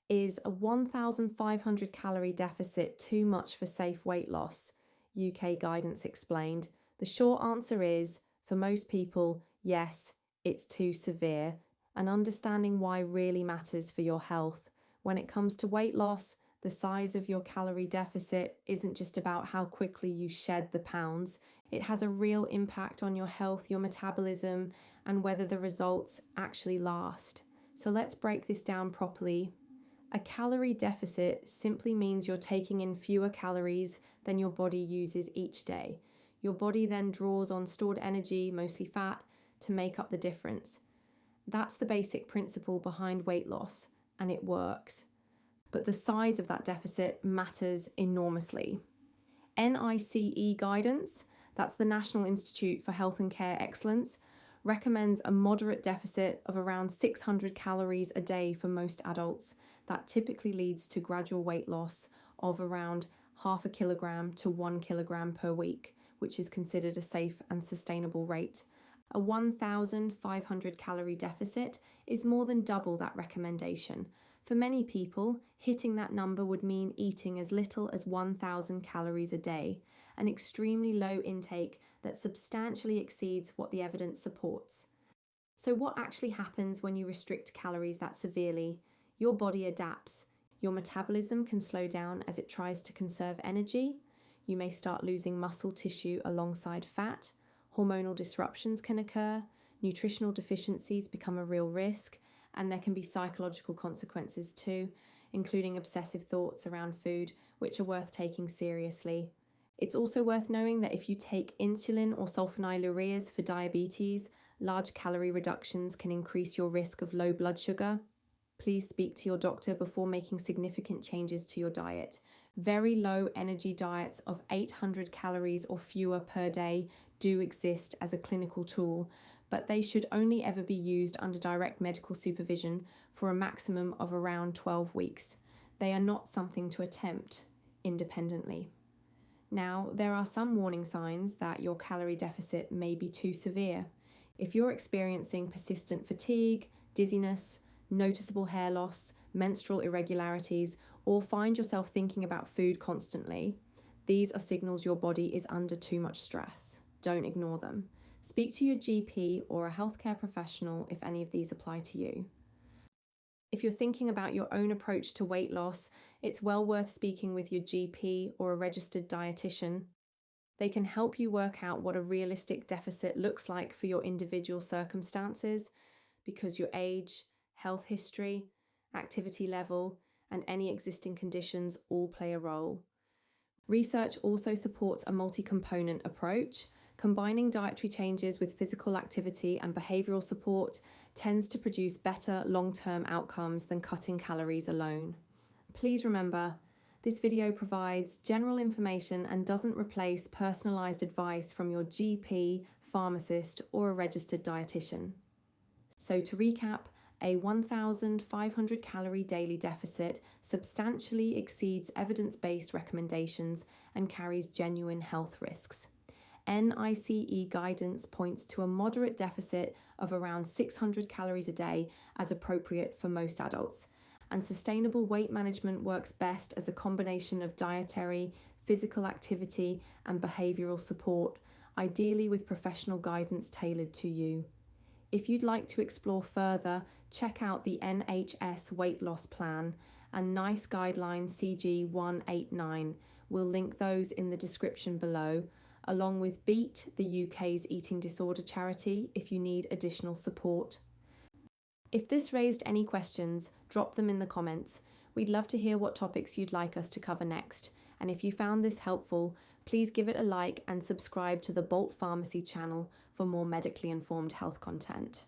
Is a 1,500 calorie deficit too much for safe weight loss? UK guidance explained. The short answer is, for most people, yes, it's too severe, and understanding why really matters for your health. When it comes to weight loss, the size of your calorie deficit isn't just about how quickly you shed the pounds. It has a real impact on your health, your metabolism, and whether the results actually last. So let's break this down properly. A calorie deficit simply means you're taking in fewer calories than your body uses each day. Your body then draws on stored energy, mostly fat, to make up the difference. That's the basic principle behind weight loss, and it works. But the size of that deficit matters enormously. NICE guidance, that's the National Institute for Health and Care Excellence, recommends a moderate deficit of around 600 calories a day for most adults. That typically leads to gradual weight loss of around half a kilogram to 1 kilogram per week, which is considered a safe and sustainable rate. A 1,500 calorie deficit is more than double that recommendation. For many people, hitting that number would mean eating as little as 1,000 calories a day, an extremely low intake that substantially exceeds what the evidence supports. So what actually happens when you restrict calories that severely? Your body adapts. Your metabolism can slow down as it tries to conserve energy. You may start losing muscle tissue alongside fat. Hormonal disruptions can occur, nutritional deficiencies become a real risk, and there can be psychological consequences too, including obsessive thoughts around food, which are worth taking seriously. It's also worth knowing that if you take insulin or sulfonylureas for diabetes, large calorie reductions can increase your risk of low blood sugar. Please speak to your doctor before making significant changes to your diet. Very low energy diets of 800 calories or fewer per day do exist as a clinical tool, but they should only ever be used under direct medical supervision for a maximum of around 12 weeks. They are not something to attempt independently. Now, there are some warning signs that your calorie deficit may be too severe. If you're experiencing persistent fatigue, dizziness, noticeable hair loss, menstrual irregularities, or find yourself thinking about food constantly, these are signals your body is under too much stress. Don't ignore them. Speak to your GP or a healthcare professional if any of these apply to you. If you're thinking about your own approach to weight loss, it's well worth speaking with your GP or a registered dietitian. They can help you work out what a realistic deficit looks like for your individual circumstances, because your age, health history, activity level, and any existing conditions all play a role. Research also supports a multi-component approach. Combining dietary changes with physical activity and behavioral support tends to produce better long-term outcomes than cutting calories alone. Please remember, this video provides general information and doesn't replace personalized advice from your GP, pharmacist, or a registered dietitian. So to recap, a 1,500 calorie daily deficit substantially exceeds evidence-based recommendations and carries genuine health risks. NICE guidance points to a moderate deficit of around 600 calories a day as appropriate for most adults, and sustainable weight management works best as a combination of dietary, physical activity, and behavioral support, ideally with professional guidance tailored to you. If you'd like to explore further, check out the NHS Weight Loss Plan and NICE Guideline CG 189. We'll link those in the description below, along with BEAT, the UK's eating disorder charity, if you need additional support. If this raised any questions, drop them in the comments. We'd love to hear what topics you'd like us to cover next. And if you found this helpful, please give it a like and subscribe to the Bolt Pharmacy channel for more medically informed health content.